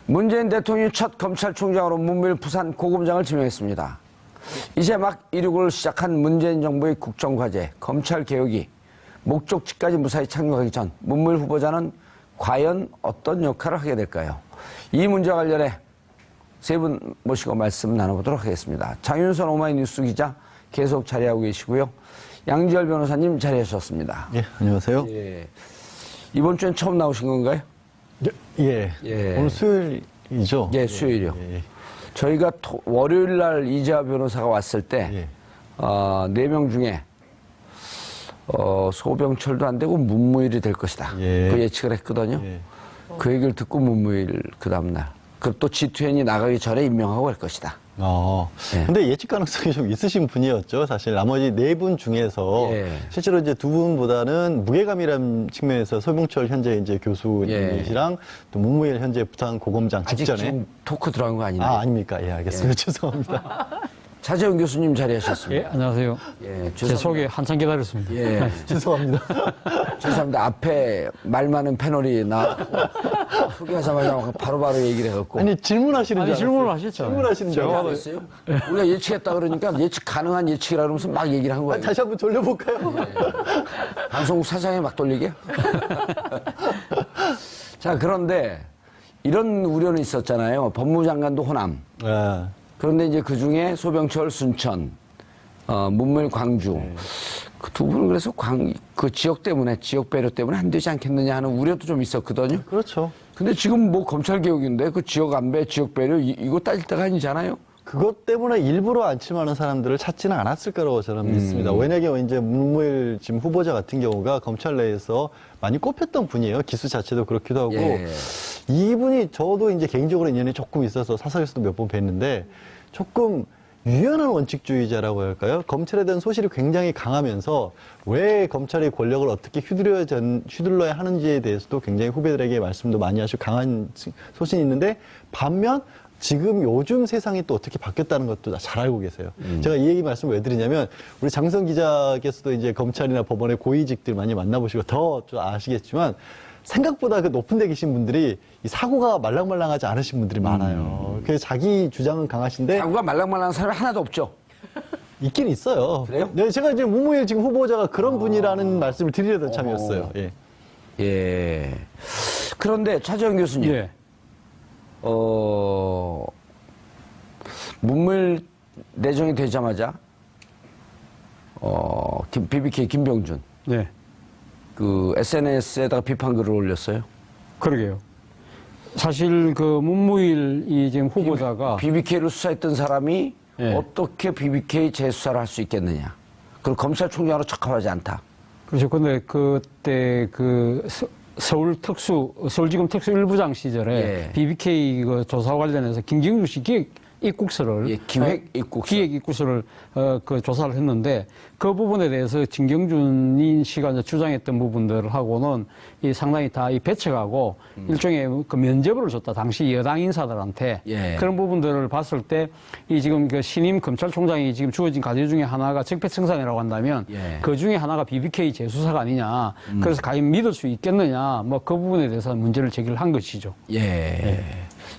문재인 대통령이 첫 검찰총장으로 문무일 부산 고검장을 지명했습니다. 이제 막 이륙을 시작한 문재인 정부의 국정과제, 검찰개혁이 목적지까지 무사히 착륙하기 전 문무일 후보자는 과연 어떤 역할을 하게 될까요? 이 문제와 관련해 세 분 모시고 말씀 나눠보도록 하겠습니다. 장윤선 오마이뉴스 기자 계속 자리하고 계시고요. 양지열 변호사님 자리하셨습니다. 예, 안녕하세요. 예. 이번 주엔 처음 나오신 건가요? 예. 오늘 수요일이죠? 예, 수요일이요. 예. 저희가 월요일 날 이재화 변호사가 왔을 때, 4명 중에, 소병철도 안 되고 문무일이 될 것이다. 예. 그 예측을 했거든요. 예. 그 얘기를 듣고 문무일 그 다음날. 그리고 또 G20이 나가기 전에 임명하고 갈 것이다. 예. 근데 예측 가능성이 좀 있으신 분이었죠. 사실 나머지 4분 중에서 예. 실제로 이제 2분보다는 무게감이라는 측면에서 소병철 현재 이제 교수님이시랑 또 문무일 현재 부산 고검장 아직 직전에 지금 토크 들어간 거 아니나요? 아닙니까? 예, 알겠습니다. 죄송합니다. 차재훈 교수님 자리하셨습니다. 예, 안녕하세요. 예, 제 소개 한참 기다렸습니다. 예. 죄송합니다. 죄송합니다. 앞에 말 많은 패널이 소개하자마자 바로바로 얘기를 해갖고. 아니, 질문하시는 줄 아니, 질문을 알았어요. 하셨죠. 질문하시는 줄 알았어요. 알았어요? 우리가 예측했다 그러니까 예측 가능한 예측이라 그러면서 막 얘기를 한 거예요. 다시 한번 돌려볼까요? 방송국 사장에 막 돌리게? 자, 그런데 이런 우려는 있었잖아요. 법무장관도 호남. 예. 그런데 이제 그 중에 소병철 순천, 문무일 광주. 그 두 분은 그래서 그 지역 때문에, 지역 배려 때문에 안 되지 않겠느냐 하는 우려도 좀 있었거든요. 그렇죠. 근데 지금 뭐 검찰 개혁인데 그 지역 안배, 지역 배려 이거 따질 때가 아니잖아요. 그것 때문에 일부러 안침하는 사람들을 찾지는 않았을 거라고 저는 믿습니다. 왜냐하면 이제 문무일 지금 후보자 같은 경우가 검찰 내에서 많이 꼽혔던 분이에요. 기수 자체도 그렇기도 하고. 예. 이분이 저도 이제 개인적으로 인연이 조금 있어서 사석에서도 몇 번 뵀는데 조금 유연한 원칙주의자라고 할까요? 검찰에 대한 소실이 굉장히 강하면서 왜 검찰의 권력을 어떻게 휘둘러야 하는지에 대해서도 굉장히 후배들에게 말씀도 많이 하시고 강한 소신이 있는데 반면 지금 요즘 세상이 또 어떻게 바뀌었다는 것도 잘 알고 계세요. 제가 이 얘기 말씀을 왜 드리냐면 우리 장성 기자께서도 이제 검찰이나 법원의 고위직들 많이 만나보시고 더 좀 아시겠지만 생각보다 그 높은 데 계신 분들이 이 사고가 말랑말랑하지 않으신 분들이 많아요. 그래서 자기 주장은 강하신데 사고가 말랑말랑한 사람이 하나도 없죠. 있긴 있어요. 그래요? 네, 제가 이제 문무일 지금 후보자가 그런 분이라는 말씀을 드리려던 참이었어요. 예. 예. 그런데 차재현 교수님. 예. 문무일 내정이 되자마자 BBK 김병준 네. 그 SNS에다가 비판글을 올렸어요. 그러게요. 사실 그 문무일 이 지금 후보자가 BBK를 수사했던 사람이 예. 어떻게 BBK 재수사를 할 수 있겠느냐. 그리고 검찰총장으로 적합하지 않다. 그렇죠. 근데 그때 그 서울지검 특수 1부장 시절에 예. BBK 그 조사 관련해서 김경주 씨 입국서를 기획 입국서. 기획 입국서를 그 조사를 했는데 그 부분에 대해서 진경준 씨가 이제 주장했던 부분들하고는 이 상당히 다 이 배척하고 일종의 그 면죄부를 줬다. 당시 여당 인사들한테 예. 그런 부분들을 봤을 때 이 지금 그 신임 검찰총장이 지금 주어진 과제 중에 하나가 적폐청산이라고 한다면 예. 그 중에 하나가 BBK 재수사가 아니냐. 그래서 과연 믿을 수 있겠느냐. 뭐 그 부분에 대해서 문제를 제기를 한 것이죠. 예.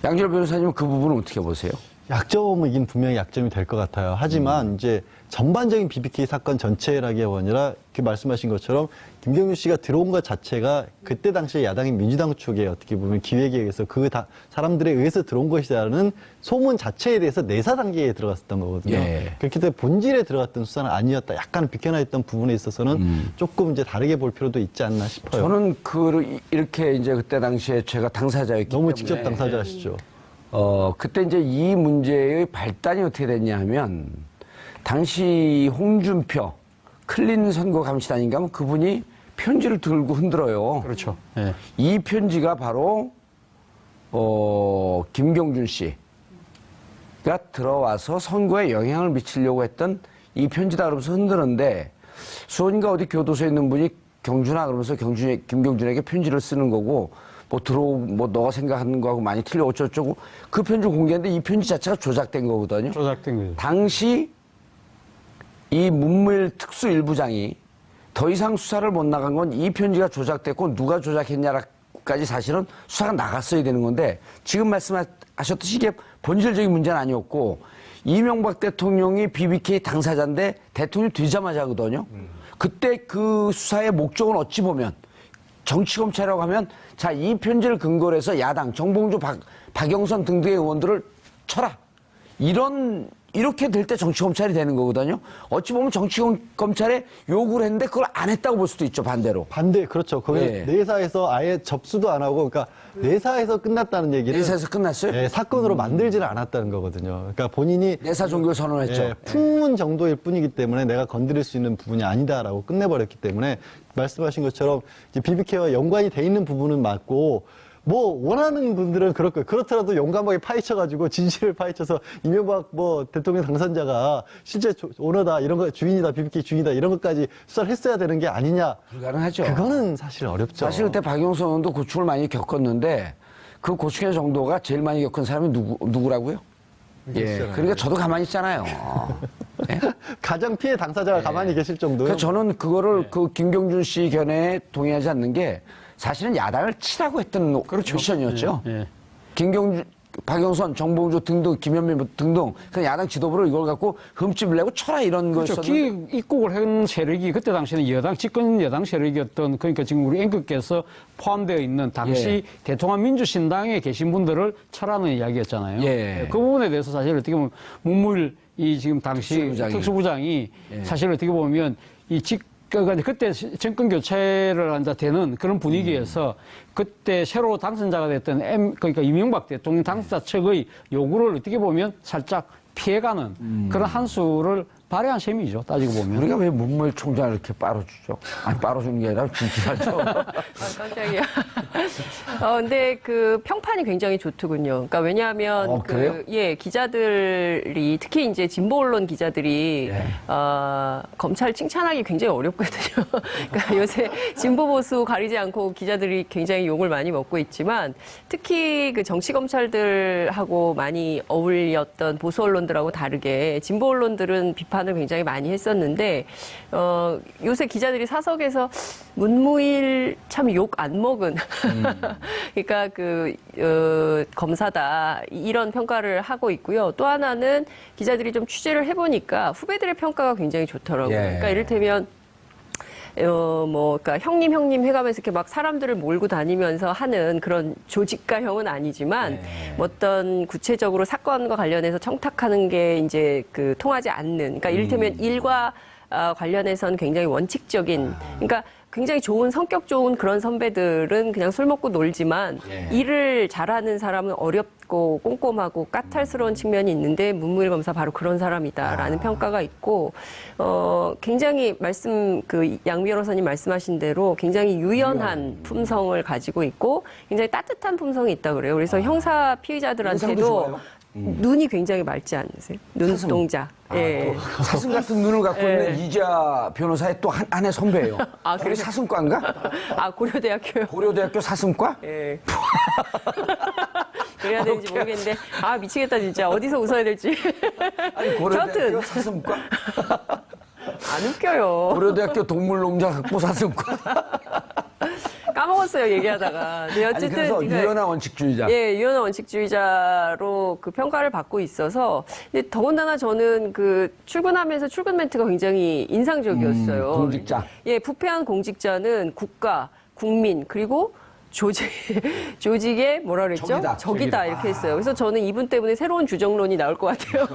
양지열 변호사님은 그 부분은 어떻게 보세요? 약점이긴 분명히 약점이 될 것 같아요. 하지만 이제 전반적인 BBK 사건 전체라기가 아니라 그 말씀하신 것처럼 김경준 씨가 들어온 것 자체가 그때 당시에 야당인 민주당 측에 어떻게 보면 기획에 의해서 사람들에 의해서 들어온 것이라는 소문 자체에 대해서 내사 단계에 들어갔었던 거거든요. 예. 그렇기 때문에 본질에 들어갔던 수사는 아니었다. 약간 비켜나 있던 부분에 있어서는 조금 이제 다르게 볼 필요도 있지 않나 싶어요. 저는 이렇게 이제 그때 당시에 제가 당사자였기 너무 때문에 직접 당사자시죠. 그때 이제 이 문제의 발단이 어떻게 됐냐 하면, 당시 홍준표 클린 선거 감시단인가 하면 그분이 편지를 들고 흔들어요. 그렇죠. 예. 이 편지가 바로, 김경준 씨가 들어와서 선거에 영향을 미치려고 했던 이 편지다 그러면서 흔드는데, 수원인가 어디 교도소에 있는 분이 경준아 그러면서 김경준에게 편지를 쓰는 거고, 너가 생각하는 거하고 많이 틀려 어쩌고저쩌고 그 편지 공개했는데 이 편지 자체가 조작된 거거든요. 조작된 거죠. 당시 이 문무일 특수 1부장이 더 이상 수사를 못 나간 건 이 편지가 조작됐고 누가 조작했냐라고 정도까지 사실은 수사가 나갔어야 되는 건데 지금 말씀하셨듯이 이게 본질적인 문제는 아니었고 이명박 대통령이 BBK 당사자인데 대통령이 되자마자거든요. 그때 그 수사의 목적은 어찌 보면 정치검찰이라고 하면 자, 이 편지를 근거로 해서 야당, 정봉주, 박영선 등등의 의원들을 쳐라. 이렇게 될 때 정치검찰이 되는 거거든요. 어찌 보면 정치검찰에 요구를 했는데 그걸 안 했다고 볼 수도 있죠, 반대로. 반대, 그렇죠. 거기 예. 내사에서 아예 접수도 안 하고, 그러니까 내사에서 끝났다는 얘기는. 내사에서 끝났어요? 예, 사건으로 만들지를 않았다는 거거든요. 그러니까 본인이 내사 종교를 선언했죠. 예, 풍문 정도일 뿐이기 때문에 내가 건드릴 수 있는 부분이 아니다라고 끝내버렸기 때문에 말씀하신 것처럼 이제 BBK와 연관이 돼 있는 부분은 맞고 뭐 원하는 분들은 그럴 거예요. 그렇더라도 용감하게 파헤쳐가지고 진실을 파헤쳐서 이명박 뭐 대통령 당선자가 실제 오너다 이런 거 주인이다 BBK 주인이다 이런 것까지 수사를 했어야 되는 게 아니냐. 불가능하죠. 그거는 사실 어렵죠. 사실 그때 박영선 의원도 고충을 많이 겪었는데 그 고충의 정도가 제일 많이 겪은 사람이 누구라고요? 예. 그러니까 저도 가만히 있잖아요. 예? 가장 피해 당사자가 가만히 계실 정도요. 그래서 저는 그거를 그 김경준 씨 견해에 동의하지 않는 게 사실은 야당을 치라고 했던 미션이었죠. 예. 김경준, 박영선, 정봉주 등등, 김현민 등등 그냥 야당 지도부를 이걸 갖고 흠집을 내고 쳐라 이런 그렇죠. 거였었는데 입국을 한 세력이 그때 당시에는 여당 집권 여당 세력이었던 그러니까 지금 우리 앵커께서 포함되어 있는 당시 예. 대통합 민주신당에 계신 분들을 쳐라는 이야기였잖아요. 예. 그 부분에 대해서 사실 어떻게 보면 문무일 이 지금 당시 특수부장이. 사실 어떻게 보면 그러니까 그때 정권 교체를 한다 되는 그런 분위기에서 그때 새로 당선자가 됐던 그러니까 이명박 대통령 당선자 측의 요구를 어떻게 보면 살짝 피해가는 그런 한 수를 발휘한 셈이죠. 따지고 보면. 우리가 왜 문무일 총장을 이렇게 빨아주죠? 아니, 빨아주는 게 아니라 진지하죠. 아, 깜짝이야. 근데 그 평판이 굉장히 좋더군요. 그러니까 왜냐하면 그래요? 예, 기자들이 특히 이제 진보 언론 기자들이 검찰 칭찬하기 굉장히 어렵거든요. 그러니까 요새 진보 보수 가리지 않고 기자들이 굉장히 욕을 많이 먹고 있지만 특히 그 정치 검찰들하고 많이 어울렸던 보수 언론들하고 다르게 진보 언론들은 비판을 굉장히 많이 했었는데 요새 기자들이 사석에서 문무일 참 욕 안 먹은 그러니까 검사다 이런 평가를 하고 있고요. 또 하나는 기자들이 좀 취재를 해보니까 후배들의 평가가 굉장히 좋더라고요. 예. 그러니까 이를테면 그러니까 형님 해가면서 이렇게 막 사람들을 몰고 다니면서 하는 그런 조직가형은 아니지만 어떤 구체적으로 사건과 관련해서 청탁하는 게 이제 통하지 않는, 그러니까 이를테면 일과 관련해서는 굉장히 원칙적인, 그러니까 굉장히 좋은 성격 좋은 그런 선배들은 그냥 술 먹고 놀지만 일을 잘하는 사람은 어렵고 꼼꼼하고 까탈스러운 측면이 있는데 문무일 검사 바로 그런 사람이다라는 평가가 있고 굉장히 양 변호사님 말씀하신 대로 굉장히 유연한 품성을 가지고 있고 굉장히 따뜻한 품성이 있다 그래요. 그래서 형사 피의자들한테도 눈이 굉장히 맑지 않으세요? 눈동자. 예. 사슴 같은 눈을 갖고 있는 이자 변호사의 또 한 해 선배예요. 아, 거기 그래요? 사슴과인가? 고려대학교요. 고려대학교 사슴과? 예. 그래야 되는지 모르겠는데, 미치겠다, 진짜. 어디서 웃어야 될지. 아니, 고려대학교 여튼. 사슴과? 안 웃겨요. 고려대학교 동물농장 학부 사슴과? 까먹었어요, 얘기하다가. 근데 아니, 어쨌든. 그래서 그러니까 유연한 원칙주의자. 예, 유연한 원칙주의자로 그 평가를 받고 있어서. 근데 더군다나 저는 출근하면서 출근 멘트가 굉장히 인상적이었어요. 공직자. 예, 부패한 공직자는 국가, 국민, 그리고 조직의 뭐라 그랬죠? 적이다 이렇게 했어요. 그래서 저는 이분 때문에 새로운 주정론이 나올 것 같아요.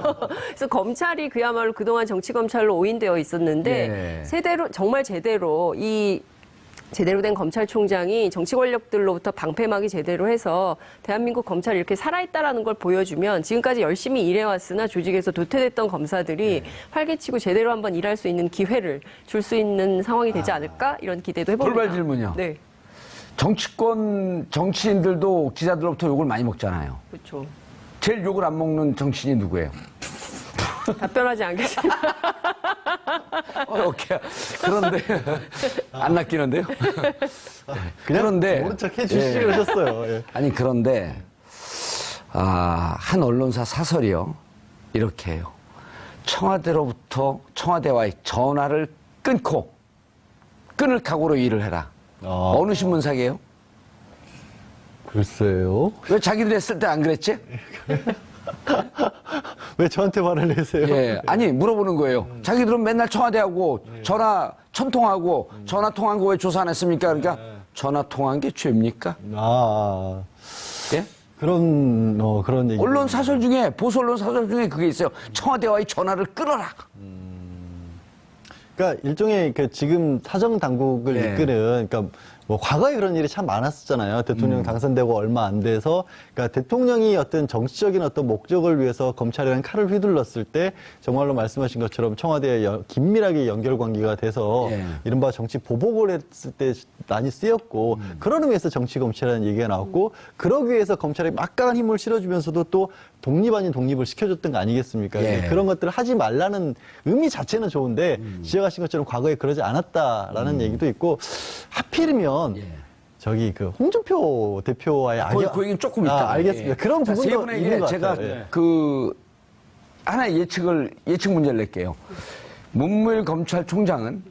그래서 검찰이 그야말로 그동안 정치검찰로 오인되어 있었는데 정말 제대로 제대로 된 검찰총장이 정치 권력들로부터 방패막이 제대로 해서 대한민국 검찰이 이렇게 살아있다라는 걸 보여주면 지금까지 열심히 일해왔으나 조직에서 도태됐던 검사들이 활개치고 제대로 한번 일할 수 있는 기회를 줄 수 있는 상황이 되지 않을까 이런 기대도 해봅니다. 돌발 질문이요. 네, 정치인들도 기자들로부터 욕을 많이 먹잖아요. 그렇죠. 제일 욕을 안 먹는 정치인이 누구예요? 답변하지 않겠습니다. 오케이. 그런데 안 낚이는데요? 그냥 그런데 모른 척 해주시려고 하셨어요. 예. 아니 그런데 한 언론사 사설이요 이렇게 해요. 청와대와의 전화를 끊을 각오로 일을 해라. 어느 신문사게요? 글쎄요. 왜 자기들 했을 때 안 그랬지? 왜 저한테 화를 내세요? 예, 아니 물어보는 거예요. 자기들은 맨날 청와대하고 전화 천통하고 전화 통한 거 왜 조사 안 했습니까? 그러니까 전화 통한 게 죄입니까? 아, 예? 그런 얘기. 언론 사설 중에 보수 언론 사설 중에 그게 있어요. 청와대와의 전화를 끊어라. 그러니까 일종의 그 지금 사정 당국을 네. 이끄는, 그러니까 뭐 과거에 그런 일이 참 많았었잖아요. 대통령 당선되고 얼마 안 돼서, 그러니까 대통령이 어떤 정치적인 어떤 목적을 위해서 검찰이랑 칼을 휘둘렀을 때 정말로 말씀하신 것처럼 청와대에 긴밀하게 연결 관계가 돼서 예. 이른바 정치 보복을 했을 때 많이 쓰였고 그런 의미에서 정치 검찰이라는 얘기가 나왔고 그러기 위해서 검찰에 막강한 힘을 실어주면서도 또 독립 아닌 독립을 시켜줬던 거 아니겠습니까? 예. 그런 것들을 하지 말라는 의미 자체는 좋은데 지적하신 것처럼 과거에 그러지 않았다라는 얘기도 있고 하필이면 저기 그 홍준표 대표와의 그 얘기는 조금 있다. 알겠습니다. 그런 자, 세 부분도 분에게 있는 것 제가 같아요. 예. 그 하나의 예측 문제를 낼게요. 문무일 검찰총장은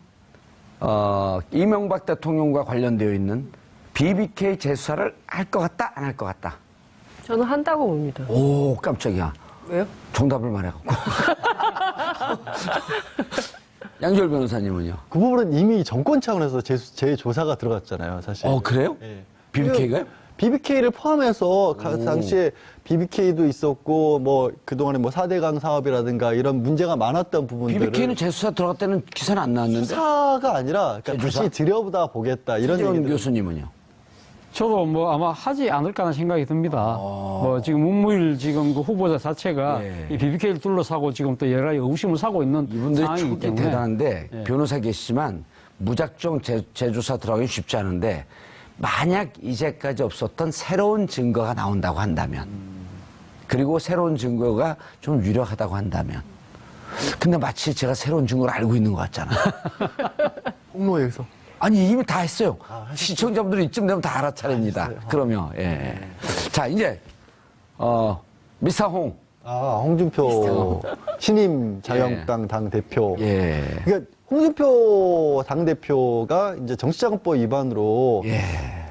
이명박 대통령과 관련되어 있는 BBK 재수사를 할 것 같다, 안 할 것 같다. 저는 한다고 봅니다. 오, 깜짝이야. 왜요? 정답을 말해갖고. 양절 변호사님은요? 그 부분은 이미 정권 차원에서 재조사가 들어갔잖아요, 사실. 그래요? 예. BBK가요? BBK를 포함해서 당시에 BBK도 있었고 뭐 그동안에 뭐 4대강 사업이라든가 이런 문제가 많았던 부분들을 BBK는 재수사 들어갈 때는 기사는 안 나왔는데. 수사가 아니라 그러니까 재조사? 다시 들여보다 보겠다 이런 이런 얘기들. 교수님은요? 저도 뭐 아마 하지 않을까 하는 생각이 듭니다. 뭐 지금 문무일 지금 그 후보자 자체가 예. 이 BBK를 둘러싸고 지금 또 여러 가지 의구심을 사고 있는 이분들이 상황이기 촉이 때문에 대단한데 예. 변호사 계시지만 무작정 재조사 들어가기 쉽지 않은데 만약 이제까지 없었던 새로운 증거가 나온다고 한다면 그리고 새로운 증거가 좀 유력하다고 한다면 근데 마치 제가 새로운 증거를 알고 있는 것 같잖아. 홍로에서 아니 이미 다 했어요. 시청자분들이 이쯤 되면 다 알아차립니다. 그러면 예. 자 이제 미스터 홍. 홍준표 신임 자유한국당 당 대표. 예. 그러니까 홍준표 당 대표가 이제 정치자금법 위반으로 예.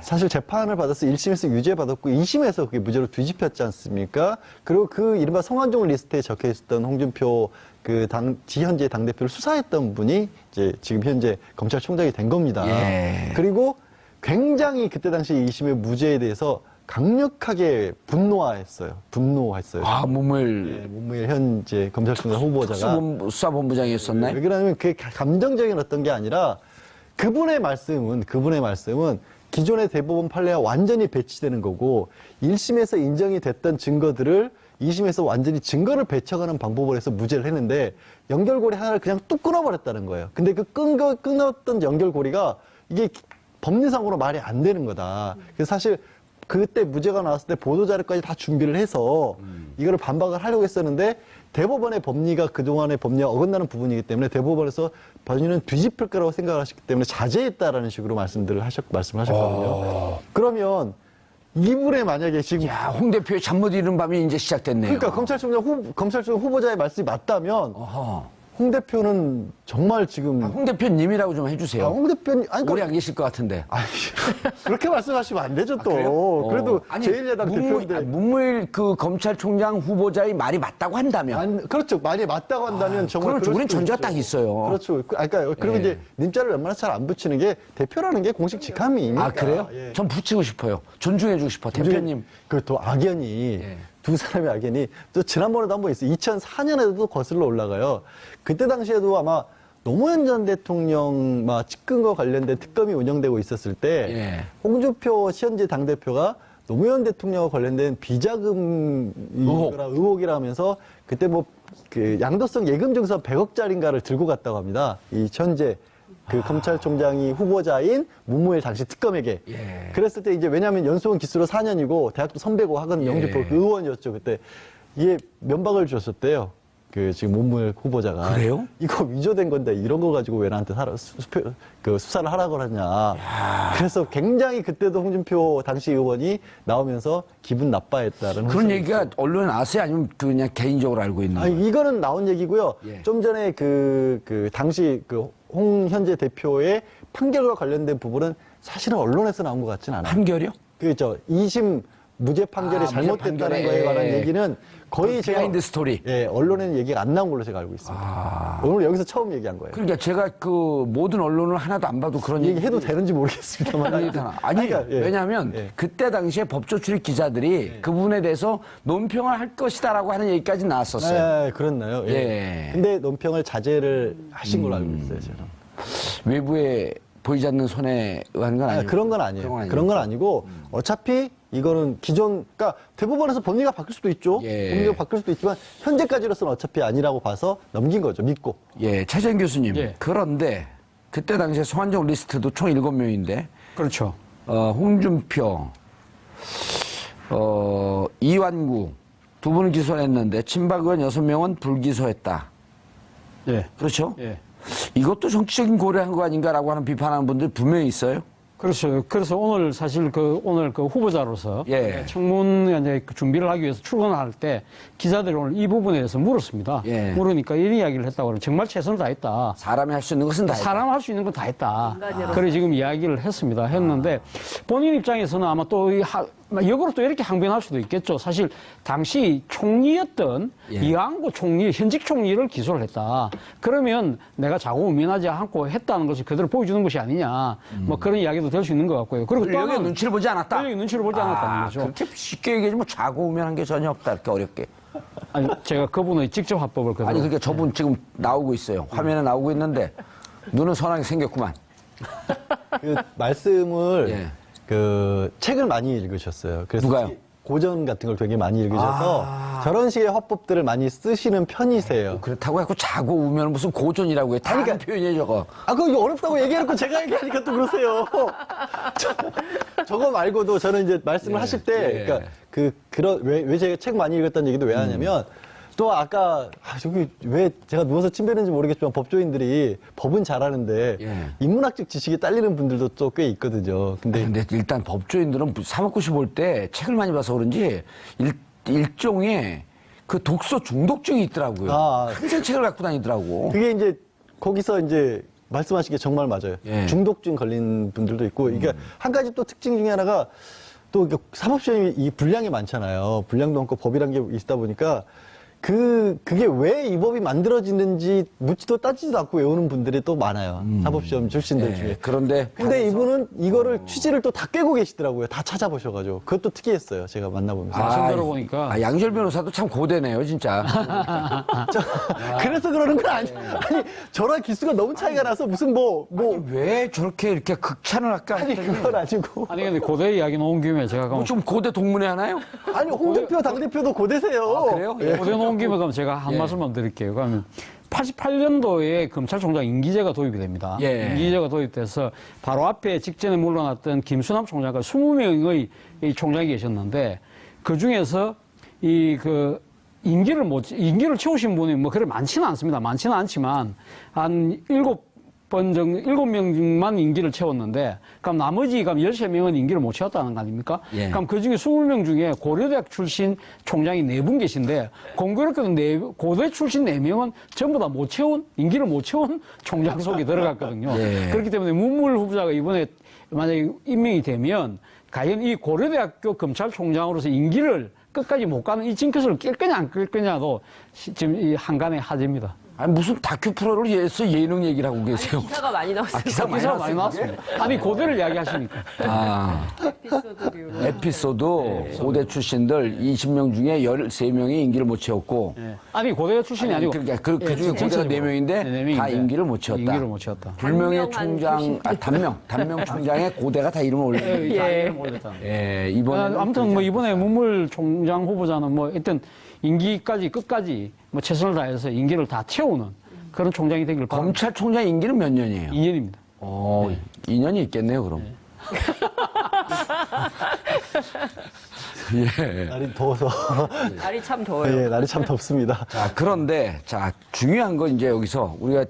사실 재판을 받아서 1심에서 유죄 받았고 2심에서 그게 무죄로 뒤집혔지 않습니까? 그리고 그 이른바 성완종 리스트에 적혀 있었던 홍준표 그 현재 당대표를 수사했던 분이 이제 지금 현재 검찰총장이 된 겁니다. 예. 그리고 굉장히 그때 당시 2심의 무죄에 대해서 강력하게 분노했어요. 문무일 문무일 현재 검찰총장 후보자가. 수사본부장이었었나요? 왜 그러냐면 그게 감정적인 어떤 게 아니라 그분의 말씀은 기존의 대법원 판례와 완전히 배치되는 거고 1심에서 인정이 됐던 증거들을 2심에서 완전히 증거를 배척하는 방법을 해서 무죄를 했는데 연결고리 하나를 그냥 뚝 끊어버렸다는 거예요. 근데 그 끊었던 연결고리가 이게 법리상으로 말이 안 되는 거다. 그래서 사실 그때 무죄가 나왔을 때 보도자료까지 다 준비를 해서 이거를 반박을 하려고 했었는데 대법원의 법리가 그동안의 법리와 어긋나는 부분이기 때문에 대법원에서 본인은 뒤집힐 거라고 생각을 하셨기 때문에 자제했다라는 식으로 말씀하셨거든요. 그러면 이분의 만약에 지금 야, 홍 대표의 잠 못 이루는 밤이 이제 시작됐네요. 그러니까 검찰총장 후보자의 말씀이 맞다면 어허. 홍 대표는 정말 지금 홍 대표님이라고 좀 해주세요. 홍 대표님 아니 오래 안 계실 것 같은데. 아니, 그렇게 말씀하시면 안 되죠 또. 그래요? 그래도 아니, 제1야당 대표인데. 문무일 그 검찰총장 후보자의 말이 맞다고 한다면. 그렇죠. 많이 맞다고 한다면 정말 그럼 그럴 우린 수도 전제가 있죠. 딱 있어요. 그렇죠. 그러니까 그리고 예. 이제 님자를 웬만해서 잘 안 붙이는 게 대표라는 게 공식 직함이니까. 아, 그래요? 예. 전 붙이고 싶어요. 존중해주고 싶어. 대표님. 그또 악연이 예. 두 사람의 악연이 또 지난번에도 한번 있어요. 2004년에도 거슬러 올라가요. 그때 당시에도 아마 노무현 전 대통령 측근과 관련된 특검이 운영되고 있었을 때 예. 홍준표 현재 당대표가 노무현 대통령과 관련된 비자금 의혹이라 하면서 그때 그 양도성 예금 증서 100억짜리인가를 들고 갔다고 합니다. 이 현재 그 검찰총장이 후보자인 문무일 당시 특검에게. 예. 그랬을 때 이제 왜냐하면 연수원 기수로 4년이고 대학도 선배고 하거든요. 홍준표 그 의원이었죠 그때. 이게 면박을 주셨대요. 그 지금 문무일 후보자가. 그래요? 이거 위조된 건데 이런 거 가지고 왜 나한테 수사를 하라고 그러냐. 그래서 굉장히 그때도 홍준표 당시 의원이 나오면서 기분 나빠했다는 그런 얘기가 언론에 나왔어요? 아니면 그냥 개인적으로 알고 있는 거예요? 아니, 이거는 나온 얘기고요. 예. 좀 전에 그 당시 홍 현재 대표의 판결과 관련된 부분은 사실은 언론에서 나온 것 같진 않아요. 판결이요? 그저 2심 무죄 판결이 잘못됐다는 판결에, 거에 관한 얘기는 거의 제가 비하인드 스토리. 예, 언론에는 얘기가 안 나온 걸로 제가 알고 있습니다. 오늘 여기서 처음 얘기한 거예요. 그러니까 제가 그 모든 언론을 하나도 안 봐도 그런 얘기해도 되는지 모르겠습니다만. 아니, 그러니까, 예. 왜냐하면 예. 그때 당시에 법조 출입 기자들이 그 부분에 대해서 논평을 할 것이다라고 하는 얘기까지 나왔었어요. 네, 그렇나요? 예. 근데 논평을 자제를 하신 걸로 알고 있어요, 저는. 외부에 보이지 않는 손에 의한 건 아니고 그런 건 아니에요. 그런 건 아니고 어차피 이거는 기존, 그러니까 대법원에서 법리가 바뀔 수도 있죠. 예. 법리가 바뀔 수도 있지만 현재까지로서는 어차피 아니라고 봐서 넘긴 거죠. 믿고. 예, 최재현 교수님. 예. 그런데 그때 당시에 송환정 리스트도 총 7명인데 그렇죠. 홍준표, 이완구 두 분을 기소했는데 친박 의원 6명은 불기소했다. 예. 그렇죠? 예. 이것도 정치적인 고려한 거 아닌가라고 하는 비판하는 분들 분명히 있어요. 그렇죠. 그래서 오늘 사실 오늘 후보자로서 예. 청문 이제 준비를 하기 위해서 출근할 때 기자들이 오늘 이 부분에 대해서 물었습니다. 예. 물으니까 이런 이야기를 했다고 그러면 정말 최선을 다했다. 사람이 할 수 있는 것은 다 했다. 사람 할 수 있는 건 다 했다. 인간으로서. 그래 지금 이야기를 했습니다. 했는데 본인 입장에서는 아마 또 역으로 또 이렇게 항변할 수도 있겠죠. 사실 당시 총리였던 예. 이완구 총리, 현직 총리를 기소를 했다. 그러면 내가 자고우면하지 않고 했다는 것을 그대로 보여주는 것이 아니냐. 뭐 그런 이야기도 될 수 있는 것 같고요. 그리고 또 권력의 하나는 눈치를 보지 않았다. 권력의 눈치를 보지 않았다는 거죠. 그렇게 쉽게 얘기하지 뭐 좌고우면한 게 전혀 없다. 이렇게 어렵게. 아니 제가 그분의 직접 화법을 그대로. 아니 그러니까 저분 지금 나오고 있어요. 화면에 나오고 있는데 눈은 선하게 생겼구만. 그 말씀을 예. 그 책을 많이 읽으셨어요. 그래서 누가요? 고전 같은 걸 되게 많이 읽으셔서 저런 식의 화법들을 많이 쓰시는 편이세요. 그렇다고 해서 자고 우면 무슨 고전이라고 해. 다른 표현이에요 저거. 아, 그거 어렵다고 얘기해놓고 제가 얘기하니까 또 그러세요. 저거 말고도 저는 이제 말씀을 하실 때, 그러니까, 왜 제가 책 많이 읽었다는 얘기도 왜 하냐면, 또 아까, 저기 왜 제가 누워서 침 베는지 모르겠지만 법조인들이 법은 잘하는데, 예. 인문학적 지식이 딸리는 분들도 또 꽤 있거든요. 근데 근데 일단 법조인들은 사법고시 볼 때 책을 많이 봐서 그런지 일종의 그 독서 중독증이 있더라고요. 아. 항상 책을 갖고 다니더라고. 그게 이제 거기서 이제 말씀하신 게 정말 맞아요. 예. 중독증 걸린 분들도 있고, 이게 한 가지 또 특징 중에 하나가 또 사법시험이 이 분량이 많잖아요. 분량도 많고 법이란 게 있다 보니까 그게 왜 이 법이 만들어지는지 묻지도 따지지도 않고 외우는 분들이 또 많아요. 사법시험 출신들 예, 중에. 그런데 근데 이분은 이거를 취지를 또 다 꿰고 계시더라고요. 다 찾아보셔가지고. 그것도 특이했어요. 제가 만나보면서. 말씀 들어보니까. 양절 변호사도 참 고대네요, 진짜. 그래서 그러는 건 아니, 아니, 저랑 기수가 너무 차이가 나서 무슨 왜 저렇게 이렇게 극찬을 할까 아니, 했더니 그건 아니고. 아니 근데 고대 이야기 나온 김에 제가 뭐 그럼 좀 고대 동문회 하나요? 아니, 홍준표 당대표도 고대세요. 그래요? 고대 나온 김에 그럼 제가 한 말씀만 드릴게요. 그러면 88년도에 검찰총장 임기제가 도입이 됩니다. 예. 임기제가 도입돼서 바로 앞에 직전에 물러났던 김수남 총장과 20명의 이 총장이 계셨는데 그 중에서 임기를 채우신 분이 뭐 그래 많지는 않습니다. 많지는 않지만 한 7명만 임기를 채웠는데, 그럼 나머지 13명은 임기를 못 채웠다는 거 아닙니까? 예. 그럼 그 중에 20명 중에 고려대학 출신 총장이 4분 계신데, 공교롭게도 고대 출신 4명은 전부 다 임기를 못 채운 총장 속에 들어갔거든요. 예. 그렇기 때문에 문물 후보자가 이번에 만약에 임명이 되면, 과연 이 고려대학교 검찰총장으로서 임기를 끝까지 못 가는 이 징크스를 낄 거냐 안 낄 거냐도 지금 이 한간의 화제입니다. 아니, 무슨 다큐 프로를 위해서 예능 얘기를 하고 계세요. 기사가 많이 나왔어요. 기사 많이 기사가 많이 나왔습니다. 아니 고대를 이야기하시니까. 에피소드 고대 출신들 20명 중에 13명이 임기를 못 채웠고. 예. 아니 고대 출신이 아니고. 그러니까 그 중에 고대가 전체적으로. 4명인데 네, 4명인데 다 임기를 못 채웠다. 임기를 못 채웠다. 불명예 단명한 총장, 단명 총장의 고대가 다 이름을 올렸다. 예. 예, 이번에 아무튼 뭐 이번에 문물 총장 후보자는 뭐 일단 임기까지 끝까지 뭐 최선을 다해서 임기를 다 채우는 그런 총장이 되길 바랍니다. 검찰총장 임기는 몇 년이에요? 2년입니다. 2년이 있겠네요, 그럼. 예. 날이 더워서. 날이 참 더워요. 예, 날이 참 덥습니다. 자, 그런데, 중요한 건 이제 여기서 우리가,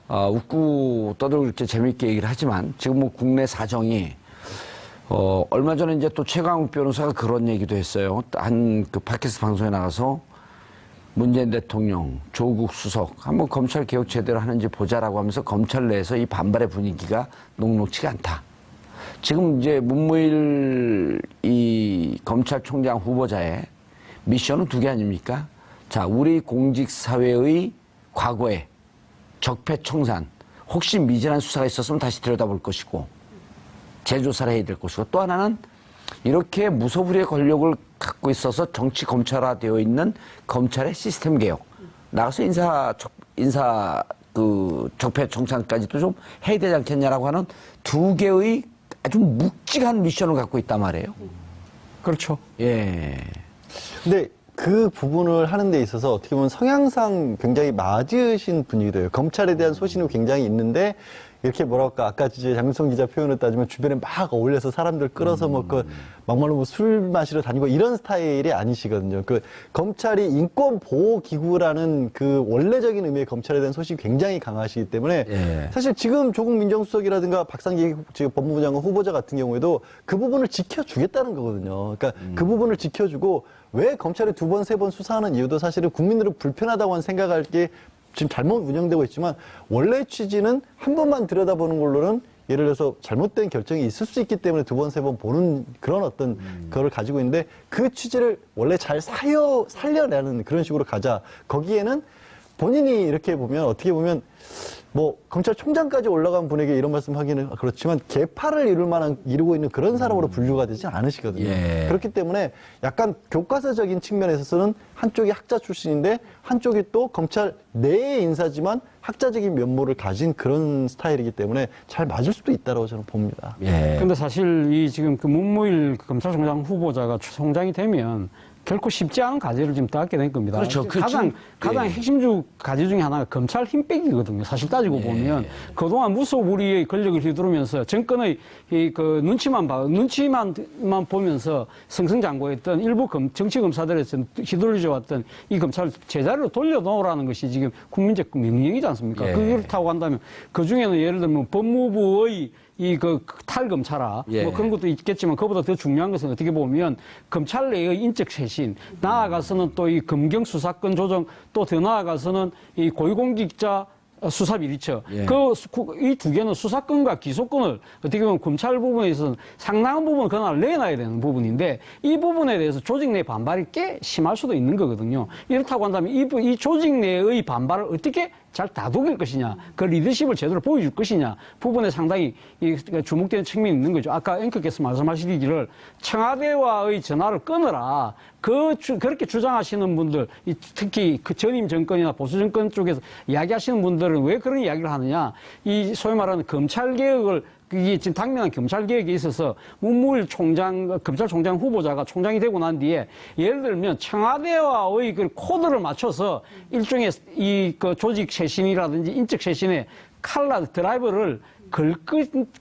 웃고 떠들고 이렇게 재밌게 얘기를 하지만 지금 뭐 국내 사정이, 얼마 전에 이제 또 최강욱 변호사가 그런 얘기도 했어요. 한 그 팟캐스트 방송에 나가서 문재인 대통령, 조국 수석, 한번 검찰 개혁 제대로 하는지 보자라고 하면서 검찰 내에서 이 반발의 분위기가 녹록치가 않다. 지금 이제 문무일 이 검찰총장 후보자의 미션은 두 개 아닙니까? 자, 우리 공직사회의 과거에 적폐청산, 혹시 미진한 수사가 있었으면 다시 들여다볼 것이고, 재조사를 해야 될 것이고, 또 하나는 이렇게 무소불위의 권력을 갖고 있어서 정치 검찰화되어 있는 검찰의 시스템 개혁, 나가서 인사 적폐청산까지도 좀 해야 되지 않겠냐라고 하는 두 개의 아주 묵직한 미션을 갖고 있단 말이에요. 그렇죠. 예. 근데 그 부분을 하는 데 있어서 어떻게 보면 성향상 굉장히 맞으신 분이기도 해요. 검찰에 대한 소신은 굉장히 있는데 이렇게 뭐랄까 아까 이제 장윤성 기자 표현을 따지면 주변에 막 어울려서 사람들 끌어서 막말로 뭐 술 마시러 다니고 이런 스타일이 아니시거든요. 그 검찰이 인권보호기구라는 그 원래적인 의미의 검찰에 대한 소신이 굉장히 강하시기 때문에 예. 사실 지금 조국 민정수석이라든가 박상기 지금 법무부 장관 후보자 같은 경우에도 그 부분을 지켜주겠다는 거거든요. 그러니까 그 부분을 지켜주고 왜 검찰이 두 번, 세 번 수사하는 이유도 사실은 국민들은 불편하다고 생각할 게 지금 잘못 운영되고 있지만 원래 취지는 한 번만 들여다보는 걸로는 예를 들어서 잘못된 결정이 있을 수 있기 때문에 두 번, 세 번 보는 그런 어떤 그걸 가지고 있는데 그 취지를 원래 잘 살려내는 그런 식으로 가자. 거기에는 본인이 이렇게 보면 어떻게 보면 뭐 검찰총장까지 올라간 분에게 이런 말씀하기는 그렇지만 계파를 이루고 있는 그런 사람으로 분류가 되지 않으시거든요. 예. 그렇기 때문에 약간 교과서적인 측면에서는 한쪽이 학자 출신인데 한쪽이 또 검찰 내의 인사지만 학자적인 면모를 가진 그런 스타일이기 때문에 잘 맞을 수도 있다고 저는 봅니다. 예. 근데 사실 이 지금 그 문무일 검찰총장 후보자가 총장이 되면 결코 쉽지 않은 과제를 지금 따게 된 겁니다. 그렇죠. 가장 예. 핵심적 과제 중에 하나가 검찰 힘 빼기거든요. 사실 따지고 보면 그동안 무소불위의 권력을 휘두르면서 정권의 눈치만 보면서 승승장구했던 일부 정치 검사들에 휘둘려 왔던 이 검찰 제자리로 돌려놓으라는 것이 지금 국민적 명령이지 않습니까? 예. 그렇다고 한다면 그 중에는 예를 들면 법무부의 탈검찰화, 예. 뭐 그런 것도 있겠지만 그보다 더 중요한 것은 어떻게 보면 검찰 내의 인적 쇄신, 나아가서는 또 이 검경 수사권 조정, 또 더 나아가서는 이 고위공직자 수사 비리처. 예. 이 두 개는 수사권과 기소권을 어떻게 보면 검찰 부분에 있어서는 상당한 부분 그날 내놔야 되는 부분인데 이 부분에 대해서 조직 내 반발이 꽤 심할 수도 있는 거거든요. 이렇다고 한다면 이 조직 내의 반발을 어떻게 잘 다독일 것이냐, 그 리더십을 제대로 보여줄 것이냐 부분에 상당히 주목되는 측면이 있는 거죠. 아까 앵커께서 말씀하시기를 청와대와의 전화를 끊어라. 그렇게 주장하시는 분들, 특히 그 전임 정권이나 보수 정권 쪽에서 이야기하시는 분들은 왜 그런 이야기를 하느냐? 이 소위 말하는 검찰 개혁을 이게 지금 당면한 검찰 개혁에 있어서 문무일 검찰총장 후보자가 총장이 되고 난 뒤에 예를 들면 청와대와의 그 코드를 맞춰서 일종의 그 조직 쇄신이라든지 인적 쇄신의 드라이버를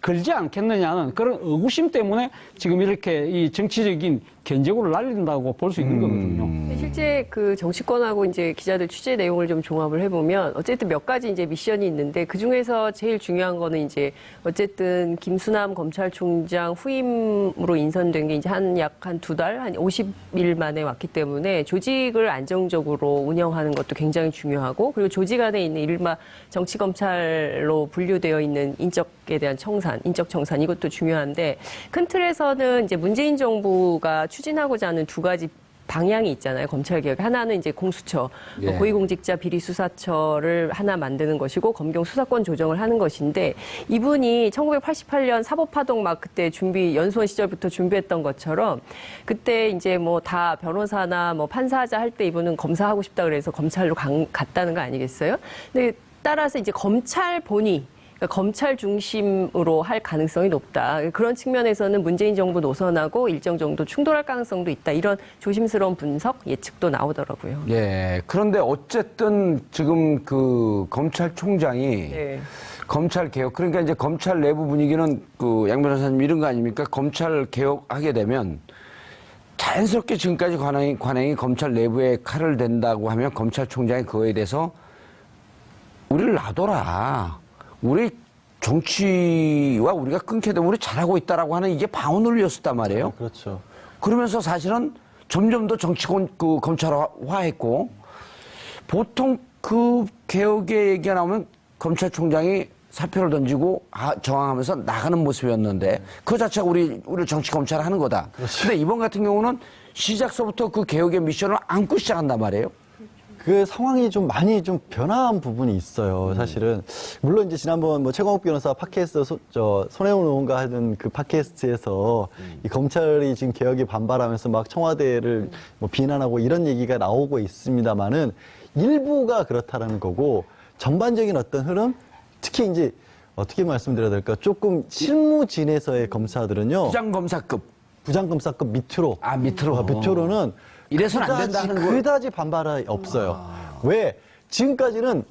걸지 않겠느냐는 그런 의구심 때문에 지금 이렇게 이 정치적인 견제구를 날린다고 볼 수 있는 거거든요. 실제 그 정치권하고 이제 기자들 취재 내용을 좀 종합을 해보면 어쨌든 몇 가지 이제 미션이 있는데 그 중에서 제일 중요한 거는 이제 어쨌든 김수남 검찰총장 후임으로 인선된 게 이제 약 한 두 달, 한 50일 만에 왔기 때문에 조직을 안정적으로 운영하는 것도 굉장히 중요하고 그리고 조직 안에 있는 이른바 정치검찰로 분류되어 있는 인적에 대한 인적 청산 이것도 중요한데 큰 틀에서는 이제 문재인 정부가 추진하고자 하는 두 가지 방향이 있잖아요. 검찰개혁. 하나는 이제 공수처, 예. 고위공직자 비리수사처를 하나 만드는 것이고 검경 수사권 조정을 하는 것인데 이분이 1988년 사법파동 막 그때 연수원 시절부터 준비했던 것처럼 그때 이제 뭐 다 변호사나 뭐 판사하자 할 때 이분은 검사하고 싶다 그래서 검찰로 갔다는 거 아니겠어요? 근데 따라서 이제 검찰본이 그러니까 검찰 중심으로 할 가능성이 높다. 그런 측면에서는 문재인 정부 노선하고 일정 정도 충돌할 가능성도 있다. 이런 조심스러운 분석, 예측도 나오더라고요. 예. 그런데 어쨌든 지금 그 검찰총장이 네. 검찰 개혁, 그러니까 이제 검찰 내부 분위기는 그 양 변호사님 이런 거 아닙니까? 검찰 개혁하게 되면 자연스럽게 지금까지 관행이 검찰 내부에 칼을 댄다고 하면 검찰총장이 그거에 대해서 우리를 놔둬라. 우리 정치와 우리가 끊게 되면 우리 잘하고 있다라고 하는 이게 방언을이었단 말이에요. 그렇죠. 그러면서 사실은 점점 더 정치권 검찰화했고 보통 그 개혁의 얘기가 나오면 검찰총장이 사표를 던지고 저항하면서 나가는 모습이었는데 그 자체가 우리 정치 검찰을 하는 거다. 근데 이번 같은 경우는 시작서부터 그 개혁의 미션을 안고 시작한단 말이에요. 그 상황이 좀 많이 좀 변화한 부분이 있어요, 사실은. 물론 이제 지난번 뭐 최광욱 변호사 팟캐스트, 손혜원 의원과 하던 그 팟캐스트에서 이 검찰이 지금 개혁에 반발하면서 막 청와대를 뭐 비난하고 이런 얘기가 나오고 있습니다만은 일부가 그렇다라는 거고 전반적인 어떤 흐름, 특히 이제 어떻게 말씀드려야 될까? 조금 실무진에서의 검사들은요. 부장검사급 밑으로. 밑으로는 이래서는 안 된다는 거. 그다지 반발이 없어요. 왜? 지금까지는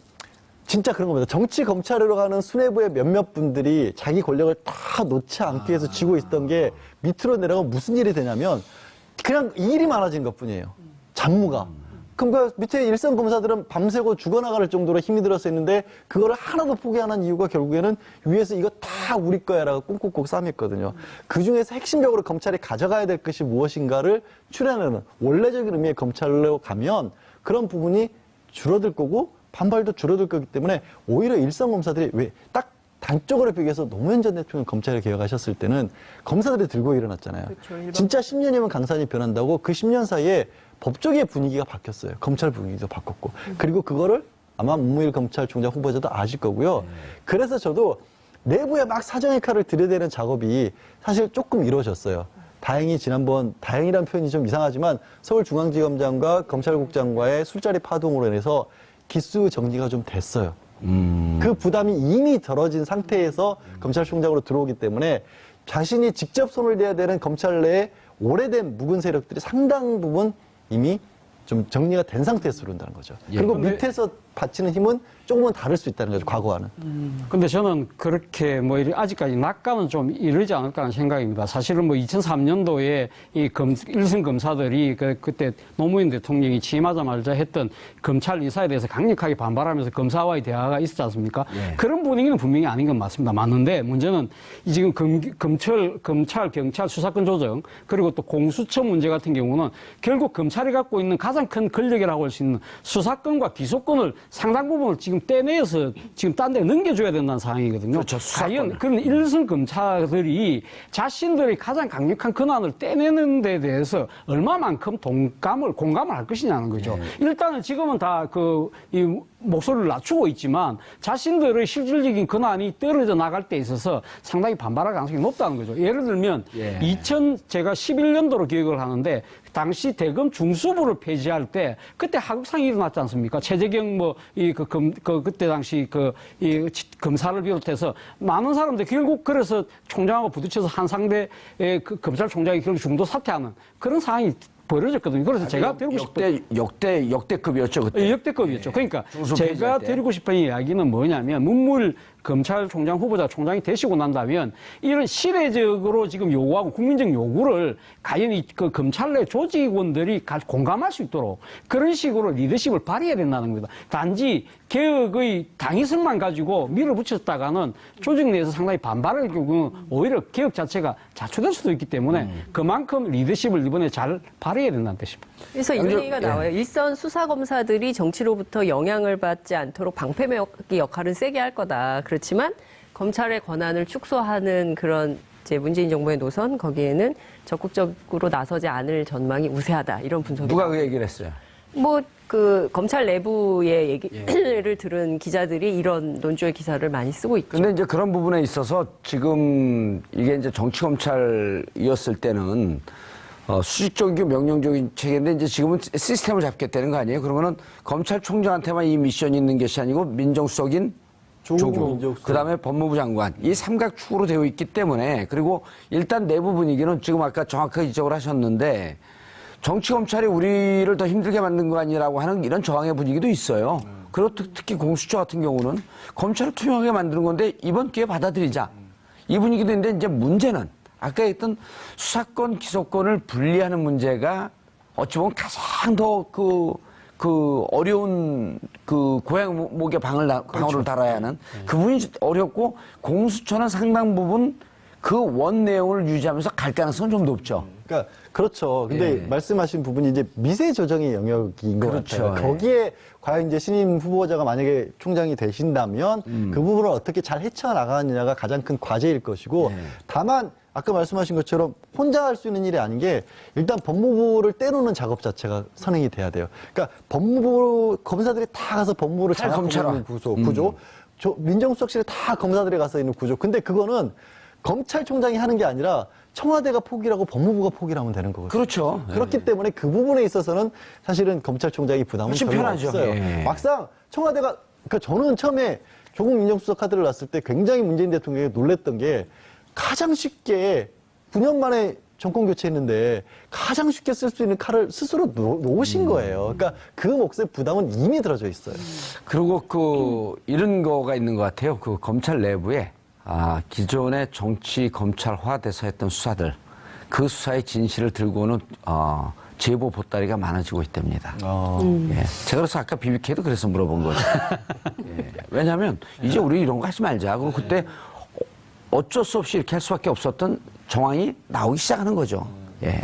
진짜 그런 겁니다. 정치 검찰으로 가는 수뇌부의 몇몇 분들이 자기 권력을 다 놓지 않기 위해서 쥐고 있던 게 밑으로 내려가면 무슨 일이 되냐면 그냥 일이 많아진 것 뿐이에요. 잡무가. 그럼 그 밑에 일선 검사들은 밤새고 죽어나갈 정도로 힘이 들어서 있는데 그거를 하나도 포기 안 한 이유가 결국에는 위에서 이거 다 우리 거야라고 꽁꽁꽁 싸맸거든요. 그 중에서 핵심적으로 검찰이 가져가야 될 것이 무엇인가를 추려내는 원래적인 의미의 검찰로 가면 그런 부분이 줄어들 거고 반발도 줄어들 거기 때문에 오히려 일선 검사들이 왜 딱 단적으로 비교해서 노무현 전 대통령 검찰을 개혁하셨을 때는 검사들이 들고 일어났잖아요. 그렇죠, 진짜 10년이면 강산이 변한다고 그 10년 사이에 법조계의 분위기가 바뀌었어요. 검찰 분위기도 바뀌었고. 그리고 그거를 아마 문무일 검찰총장 후보자도 아실 거고요. 그래서 저도 내부에 막 사정의 칼을 들여대는 작업이 사실 조금 이루어졌어요. 다행히 지난번, 다행이라는 표현이 좀 이상하지만 서울중앙지검장과 검찰국장과의 술자리 파동으로 인해서 기수 정리가 좀 됐어요. 그 부담이 이미 덜어진 상태에서 검찰총장으로 들어오기 때문에 자신이 직접 손을 대야 되는 검찰 내에 오래된 묵은 세력들이 상당 부분 이미 좀 정리가 된 상태에서 들어온다는 거죠. 그리고 밑에서 바치는 힘은 조금은 다를 수 있다는 거죠, 과거와는. 근데 저는 그렇게 뭐 아직까지 낙관은 좀 이르지 않을까 하는 생각입니다. 사실은 뭐 2003년도에 이 일선 검사들이 그때 노무현 대통령이 취임하자마자 했던 검찰 인사에 대해서 강력하게 반발하면서 검사와의 대화가 있었지 않습니까? 그런 분위기는 분명히 아닌 건 맞습니다. 맞는데 문제는 이 지금 검찰, 경찰 수사권 조정 그리고 또 공수처 문제 같은 경우는 결국 검찰이 갖고 있는 가장 큰 권력이라고 할 수 있는 수사권과 기소권을 상당 부분을 지금 떼내서 지금 딴 데 넘겨줘야 된다는 상황이거든요. 그렇죠. 과연 그런 일선 검사들이 자신들의 가장 강력한 권한을 떼내는 데 대해서 얼마만큼 공감을 할 것이냐는 거죠. 일단은 지금은 다 이 목소리를 낮추고 있지만 자신들의 실질적인 권한이 떨어져 나갈 때 있어서 상당히 반발할 가능성이 높다는 거죠. 예를 들면 제가 11년도로 기억을 하는데 당시 대검 중수부를 폐지할 때 그때 하극상이 일어났지 않습니까? 최재경 그때 당시 이 검사를 비롯해서 많은 사람들 결국 그래서 총장하고 부딪혀서 한 상대 검찰총장이 결국 중도 사퇴하는 그런 상황이 벌어졌거든요. 그래서 제가 드리고 싶은 역대급이었죠 그때. 역대급이었죠. 그러니까 제가 폐지할 때. 드리고 싶은 이야기는 뭐냐면 문무일 검찰총장 후보자 총장이 되시고 난 다면 이런 시대적으로 지금 요구하고 국민적 요구를 과연 그 검찰 내 조직원들이 공감할 수 있도록 그런 식으로 리더십을 발휘해야 된다는 겁니다. 단지 개혁의 당위성만 가지고 밀어붙였다가는 조직 내에서 상당히 반발할 경우 오히려 개혁 자체가 자초될 수도 있기 때문에 그만큼 리더십을 이번에 잘 발휘해야 된다는 뜻입니다. 그래서 이런 얘기가 나와요. 일선 수사검사들이 정치로부터 영향을 받지 않도록 방패막이 역할은 세게 할 거다. 그렇지만 검찰의 권한을 축소하는 그런 이제 문재인 정부의 노선 거기에는 적극적으로 나서지 않을 전망이 우세하다. 이런 분석이 누가 그 얘기를 했어요? 뭐 그 검찰 내부의 얘기를 들은 기자들이 이런 논조의 기사를 많이 쓰고 있죠. 근데 이제 그런 부분에 있어서 지금 이게 이제 정치 검찰이었을 때는 수직적이고 명령적인 체계인데 이제 지금은 시스템을 잡겠다는 거 아니에요? 그러면은 검찰총장한테만 이 미션이 있는 것이 아니고 민정수석인 조국, 그다음에 법무부 장관 이 삼각축으로 되어 있기 때문에 그리고 일단 내부 분위기는 지금 아까 정확하게 지적을 하셨는데 정치 검찰이 우리를 더 힘들게 만든 거 아니라고 하는 이런 저항의 분위기도 있어요. 그리고 특히 공수처 같은 경우는 검찰을 투명하게 만드는 건데 이번 기회에 받아들이자 이 분위기도 있는데 이제 문제는 아까 했던 수사권 기소권을 분리하는 문제가 어찌 보면 가장 더 어려운 고양 목에 방울을 달아야 하는 그 부분이 어렵고 공수처는 상당 부분 그 원 내용을 유지하면서 갈 가능성은 좀 높죠. 그러니까 그렇죠. 근데 예. 말씀하신 부분이 이제 미세 조정의 영역인 것 그렇죠. 같아요. 예. 거기에 과연 이제 신임 후보자가 만약에 총장이 되신다면 그 부분을 어떻게 잘 헤쳐나가느냐가 가장 큰 과제일 것이고 다만 아까 말씀하신 것처럼 혼자 할 수 있는 일이 아닌 게 일단 법무부를 떼놓는 작업 자체가 선행이 돼야 돼요. 그러니까 법무부 검사들이 다 가서 법무부를 탈검찰화. 장악하는 구조, 민정수석실에 다 검사들이 가서 있는 구조. 근데 그거는 검찰총장이 하는 게 아니라 청와대가 포기하고 법무부가 포기하면 되는 거거든요. 그렇죠. 그렇기 때문에 그 부분에 있어서는 사실은 검찰총장이 부담은 훨씬 별로 편하죠. 없어요. 예. 막상 청와대가 그러니까 저는 처음에 조국 민정수석 카드를 놨을 때 굉장히 문재인 대통령이 놀랬던 게 가장 쉽게 9년 만에 정권 교체했는데 가장 쉽게 쓸 수 있는 칼을 스스로 놓으신 거예요. 그러니까 그 몫의 부담은 이미 들어져 있어요. 그리고 이런 거가 있는 것 같아요. 그 검찰 내부에 기존의 정치 검찰화돼서 했던 수사들 그 수사의 진실을 들고는 제보 보따리가 많아지고 있답니다. 예. 제가 그래서 아까 BBK도 그래서 물어본 거죠. 예. 왜냐하면 이제 우리 이런 거 하지 말자. 그리고 그때 어쩔 수 없이 이렇게 할 수밖에 없었던 정황이 나오기 시작하는 거죠. 예.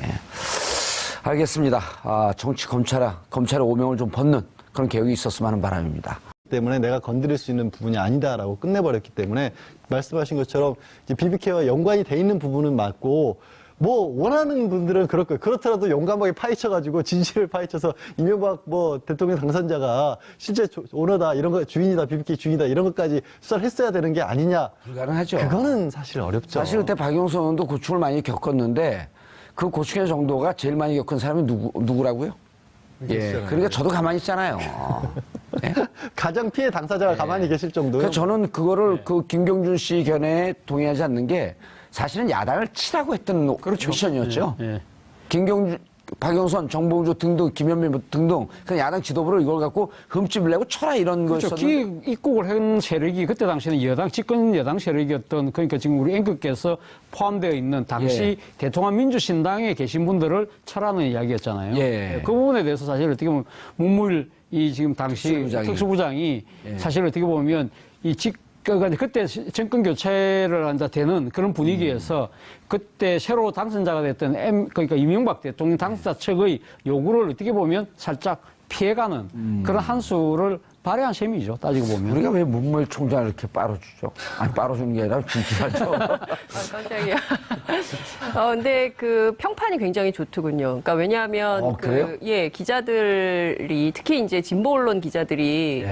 알겠습니다. 정치 검찰의 오명을 좀 벗는 그런 개혁이 있었으면 하는 바람입니다. 때문에 내가 건드릴 수 있는 부분이 아니다라고 끝내버렸기 때문에 말씀하신 것처럼 이제 BBK와 연관이 돼 있는 부분은 맞고 뭐 원하는 분들은 그럴 거예요. 그렇더라도 용감하게 파헤쳐가지고 진실을 파헤쳐서 이명박 뭐 대통령 당선자가 실제 오너다 이런 거 주인이다 BBK 주인이다 이런 것까지 수사를 했어야 되는 게 아니냐. 불가능하죠. 그거는 사실 어렵죠. 사실 그때 박영선 의원도 고충을 많이 겪었는데 그 고충의 정도가 제일 많이 겪은 사람이 누구라고요? 예. 그러니까 저도 가만히 있잖아요. 예? 가장 피해 당사자가 가만히 계실 정도요. 그러니까 저는 그거를 그 김경준 씨 견해에 동의하지 않는 게 사실은 야당을 치라고 했던 미션이었죠. 예. 김경준, 박영선, 정봉주 등등, 김현민 등등 그냥 야당 지도부를 이걸 갖고 흠집을 내고 쳐라 이런 그렇죠. 거였었는데 입국을 한 세력이 그때 당시에는 여당 집권 여당 세력이었던 그러니까 지금 우리 앵커께서 포함되어 있는 당시 예. 대통합 민주신당에 계신 분들을 철하는 이야기였잖아요. 예. 그 부분에 대해서 사실 어떻게 보면 문무일 이 지금 당시 특수부장이. 사실 어떻게 보면 그러니까 그때 정권 교체를 한다 되는 그런 분위기에서 그때 새로 당선자가 됐던 그러니까 이명박 대통령 당선자 측의 요구를 어떻게 보면 살짝 피해가는 그런 한 수를 발휘한 셈이죠. 따지고 보면. 우리가 왜 문무일 총장을 이렇게 빨아주죠? 아니 빨아주는 게 아니라 진지하죠. 깜짝이야. 근데 그 평판이 굉장히 좋더군요. 그러니까 왜냐하면 그래요? 기자들이 특히 이제 진보 언론 기자들이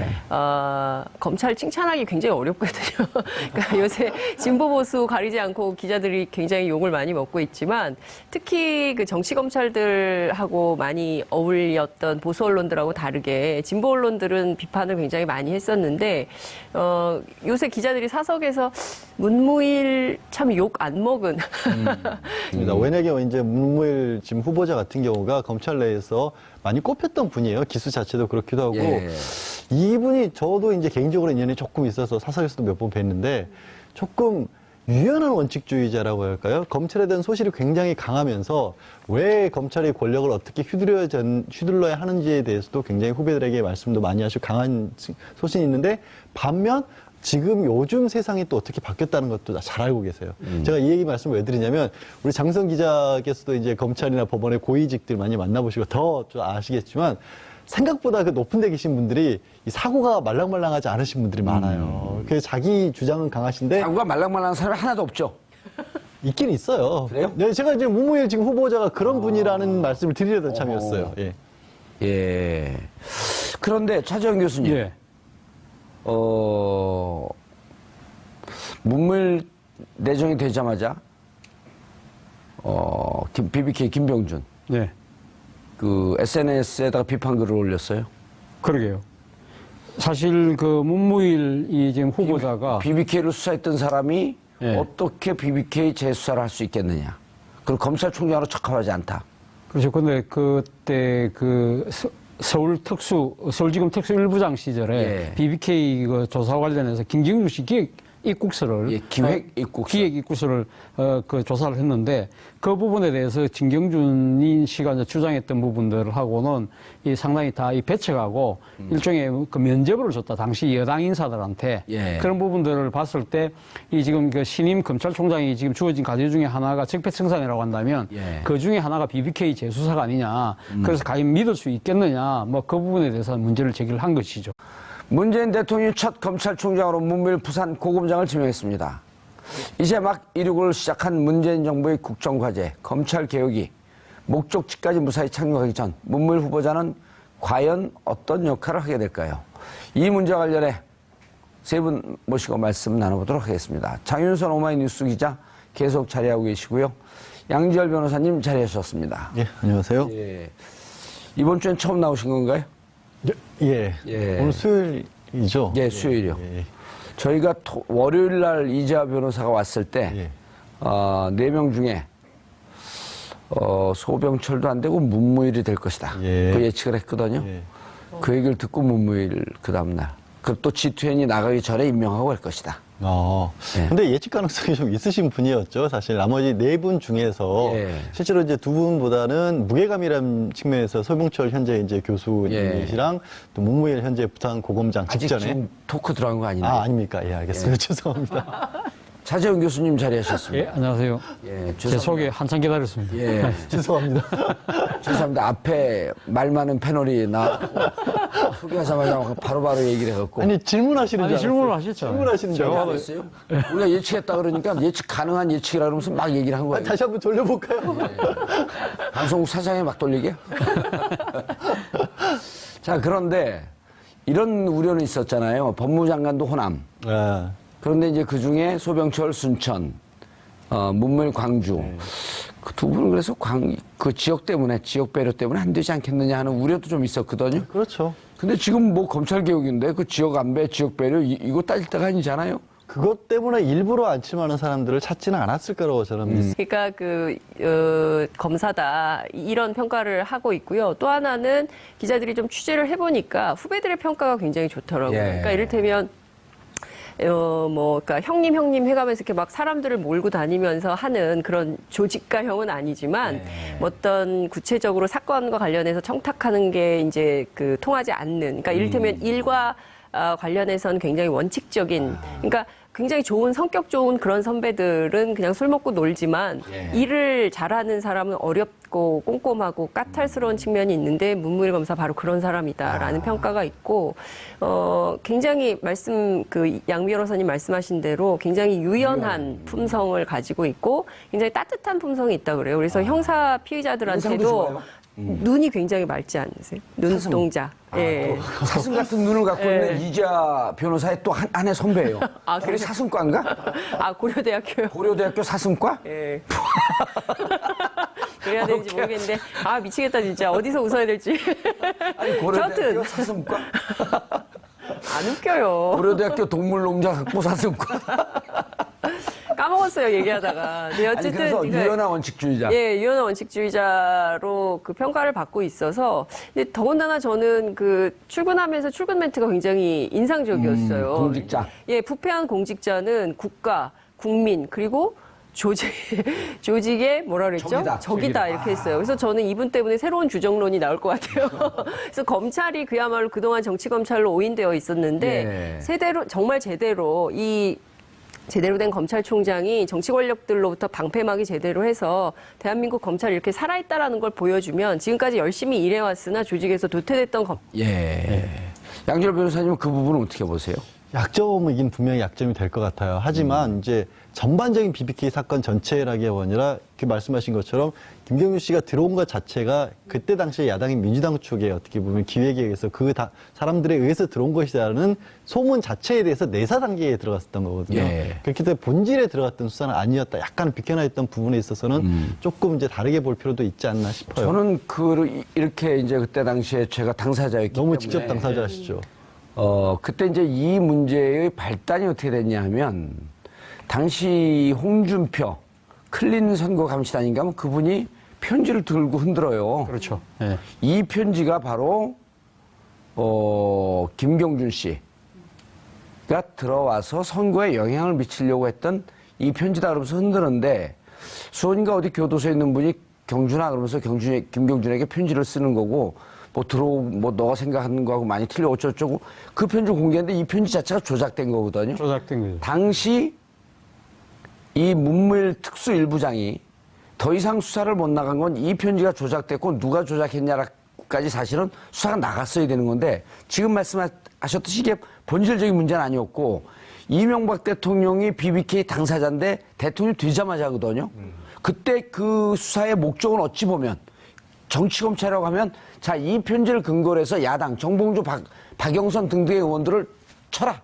검찰 칭찬하기 굉장히 어렵거든요. 그러니까 요새 진보 보수 가리지 않고 기자들이 굉장히 욕을 많이 먹고 있지만 특히 그 정치 검찰들하고 많이 어울렸던 보수 언론들하고 다르게 진보 언론들은 비판을 굉장히 많이 했었는데 요새 기자들이 사석에서 문무일 참 욕 안 먹은 왜냐하면 이제 문무일 지금 후보자 같은 경우가 검찰 내에서 많이 꼽혔던 분이에요. 기수 자체도 그렇기도 하고 예. 이분이 저도 이제 개인적으로 인연이 조금 있어서 사석에서도 몇 번 뵀는데 조금 유연한 원칙주의자라고 할까요? 검찰에 대한 소실이 굉장히 강하면서 왜 검찰의 권력을 어떻게 휘둘러야 하는지에 대해서도 굉장히 후배들에게 말씀도 많이 하시고 강한 소신이 있는데 반면 지금 요즘 세상이 또 어떻게 바뀌었다는 것도 잘 알고 계세요. 제가 이 얘기 말씀을 왜 드리냐면 우리 장성 기자께서도 이제 검찰이나 법원의 고위직들 많이 만나보시고 더 좀 아시겠지만 생각보다 그 높은 데 계신 분들이 이 사고가 말랑말랑하지 않으신 분들이 많아요. 그래서 자기 주장은 강하신데 사고가 말랑말랑한 사람이 하나도 없죠. 있긴 있어요. 그래요? 네, 제가 이제 문무일 지금 후보자가 그런 분이라는 말씀을 드리려던 참이었어요. 예. 예. 그런데 차재현 교수님, 예. 문무일 내정이 되자마자 BBK 김병준 네. 그 SNS에다가 비판글을 올렸어요. 그러게요. 사실 그 문무일 이 지금 후보자가 BBK를 수사했던 사람이 예. 어떻게 BBK 재수사를 할 수 있겠느냐. 그리고 검찰총장으로 적합하지 않다. 그렇죠. 근데 그때 그 서울지검 특수 1부장 시절에 예. BBK 그 조사 관련해서 김경주 씨 입국서를 예, 기획 입국서. 기획 입국서를 그 조사를 했는데 그 부분에 대해서 진경준 씨가 이제 주장했던 부분들하고는 이 상당히 다 이 배척하고 일종의 그 면죄부를 줬다. 당시 여당 인사들한테 예. 그런 부분들을 봤을 때 이 지금 그 신임 검찰총장이 지금 주어진 과제 중에 하나가 적폐청산이라고 한다면 예. 그 중에 하나가 BBK 재수사가 아니냐. 그래서 과연 믿을 수 있겠느냐. 뭐 그 부분에 대해서 문제를 제기를 한 것이죠. 문재인 대통령이 첫 검찰총장으로 문무일 부산 고검장을 지명했습니다. 이제 막 이륙을 시작한 문재인 정부의 국정과제, 검찰개혁이 목적지까지 무사히 착륙하기 전 문무일 후보자는 과연 어떤 역할을 하게 될까요? 이 문제와 관련해 세 분 모시고 말씀 나눠보도록 하겠습니다. 장윤선 오마이뉴스 기자 계속 자리하고 계시고요. 양지열 변호사님 자리하셨습니다. 예, 안녕하세요. 예. 이번 주엔 처음 나오신 건가요? 예. 예. 오늘 수요일이죠? 예, 수요일이요. 예. 저희가 월요일 날 이재화 변호사가 왔을 때, 예. 4명 중에, 소병철도 안 되고 문무일이 될 것이다. 예. 그 예측을 했거든요. 예. 그 얘기를 듣고 문무일 그 다음날. 그 또 G20이 나가기 전에 임명하고 갈 것이다. 예. 근데 예측 가능성이 좀 있으신 분이었죠. 사실 나머지 네 분 중에서 예. 실제로 이제 두 분보다는 무게감이라는 측면에서 소병철 현재 이제 교수님이시랑 또 문무일 현재 부산 고검장 아직 직전에 지금 토크 들어간 거 아니나요? 아닙니까? 예, 알겠습니다. 죄송합니다. 차재훈 교수님 예, 자리하셨습니다. 안녕하세요. 예, 제 소개 한참 기다렸습니다. 예, 죄송합니다. 죄송합니다. 앞에 말 많은 패널이 소개하자마자 바로바로 얘기를 해갖고. 아니 질문하시는 줄 아니, 질문을 알았어요. 하셨죠. 질문하시는 줄 알았어요. 알았어요? 우리가 예측했다 그러니까 예측 가능한 예측이라 그러면서 막 얘기를 한 거예요. 다시 한번 돌려볼까요? 방송국 사장에 막 돌리게? 자, 그런데 이런 우려는 있었잖아요. 법무장관도 호남. 예. 그런데 이제 그 중에 소병철 순천, 문무일 광주. 그 두 분은 그래서 그 지역 때문에, 지역 배려 때문에 안 되지 않겠느냐 하는 우려도 좀 있었거든요. 그렇죠. 근데 지금 뭐 검찰 개혁인데 그 지역 안배, 지역 배려 이거 따질 때가 아니잖아요. 그것 때문에 일부러 안침하는 사람들을 찾지는 않았을 거라고 저는 믿습니다. 그러니까 검사다 이런 평가를 하고 있고요. 또 하나는 기자들이 좀 취재를 해보니까 후배들의 평가가 굉장히 좋더라고요. 예. 그러니까 이를테면 그러니까 형님 해가면서 이렇게 막 사람들을 몰고 다니면서 하는 그런 조직가형은 아니지만 어떤 구체적으로 사건과 관련해서 청탁하는 게 이제 그 통하지 않는, 그러니까 이를테면 일과 관련해서는 굉장히 원칙적인, 그러니까 굉장히 좋은 성격 좋은 그런 선배들은 그냥 술 먹고 놀지만 일을 잘하는 사람은 어렵고 꼼꼼하고 까탈스러운 측면이 있는데 문무일 검사 바로 그런 사람이다라는 평가가 있고 굉장히 양 변호사님 말씀하신 대로 굉장히 유연한 품성을 가지고 있고 굉장히 따뜻한 품성이 있다 그래요. 그래서 형사 인상도 피의자들한테도 좋아요. 눈이 굉장히 맑지 않으세요? 눈동자. 예. 사슴 같은 눈을 갖고 있는 이재화 변호사의 또 한 해 선배예요. 아, 거기 그래요? 사슴과인가? 고려대학교요. 고려대학교 사슴과? 예. 그래야 되는지 모르겠는데, 미치겠다, 진짜. 어디서 웃어야 될지. 아니, 고려대학교 여튼, 사슴과? 안 웃겨요. 고려대학교 동물농장 학부 사슴과? 까먹었어요, 얘기하다가. 근데 아니, 어쨌든. 그래서 그러니까 유연한 원칙주의자. 예, 유연한 원칙주의자로 그 평가를 받고 있어서. 근데 더군다나 저는 그 출근하면서 출근 멘트가 굉장히 인상적이었어요. 공직자. 예, 부패한 공직자는 국가, 국민, 그리고 조직의 뭐라 그랬죠? 적이다. 이렇게 했어요. 그래서 저는 이분 때문에 새로운 주정론이 나올 것 같아요. 그래서 검찰이 그야말로 그동안 정치검찰로 오인되어 있었는데 정말 제대로 된 검찰총장이 정치 권력들로부터 방패막이 제대로 해서 대한민국 검찰이 이렇게 살아있다라는 걸 보여주면 지금까지 열심히 일해왔으나 조직에서 도태됐던 양지열 변호사님은 그 부분은 어떻게 보세요? 약점이긴 분명히 약점이 될 것 같아요. 하지만 이제 전반적인 BBK 사건 전체라기가 아니라 그 말씀하신 것처럼 김경준 씨가 들어온 것 자체가 그때 당시에 야당인 민주당 측에 어떻게 보면 기획에 그 사람들에 의해서 들어온 것이라는 소문 자체에 대해서 내사 단계에 들어갔었던 거거든요. 그렇기 때문에 본질에 들어갔던 수사는 아니었다. 약간 비켜나 있던 부분에 있어서는 조금 이제 다르게 볼 필요도 있지 않나 싶어요. 저는 이렇게 이제 그때 당시에 제가 당사자였기 때문에 너무 직접 당사자시죠. 그때 이제 이 문제의 발단이 어떻게 됐냐 하면 당시 홍준표 클린 선거감시단인가 하면 그분이 편지를 들고 흔들어요. 그렇죠. 예. 이 편지가 바로 김경준 씨 들어와서 선거에 영향을 미치려고 했던 이 편지다 그러면서 흔드는데 수원인가 어디 교도소에 있는 분이 경준아 그러면서 김경준에게 편지를 쓰는 거고 뭐 너가 생각하는 거하고 많이 틀려 어쩌고저쩌고 그 편지를 공개했는데 이 편지 자체가 조작된 거거든요. 조작된 거죠. 당시 이 문무일 특수일부장이 더 이상 수사를 못 나간 건 이 편지가 조작됐고 누가 조작했냐까지 사실은 수사가 나갔어야 되는 건데 지금 말씀하셨듯이 이게 본질적인 문제는 아니었고 이명박 대통령이 BBK 당사자인데 대통령이 되자마자 하거든요. 그때 그 수사의 목적은 어찌 보면 정치검찰이라고 하면 자, 이 편지를 근거로 해서 야당, 정봉주, 박영선 등등의 의원들을 쳐라.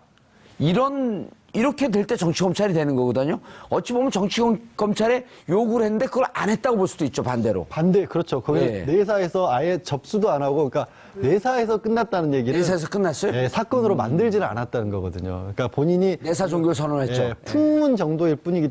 이렇게 될 때 정치검찰이 되는 거거든요. 어찌 보면 정치검찰에 요구를 했는데 그걸 안 했다고 볼 수도 있죠, 반대로. 반대, 그렇죠. 거기 네. 내사에서 아예 접수도 안 하고, 그러니까 내사에서 끝났다는 얘기를. 내사에서 끝났어요? 예, 사건으로 만들지는 않았다는 거거든요. 그러니까 본인이 내사 종결 선언했죠. 예, 풍문 정도일 뿐이기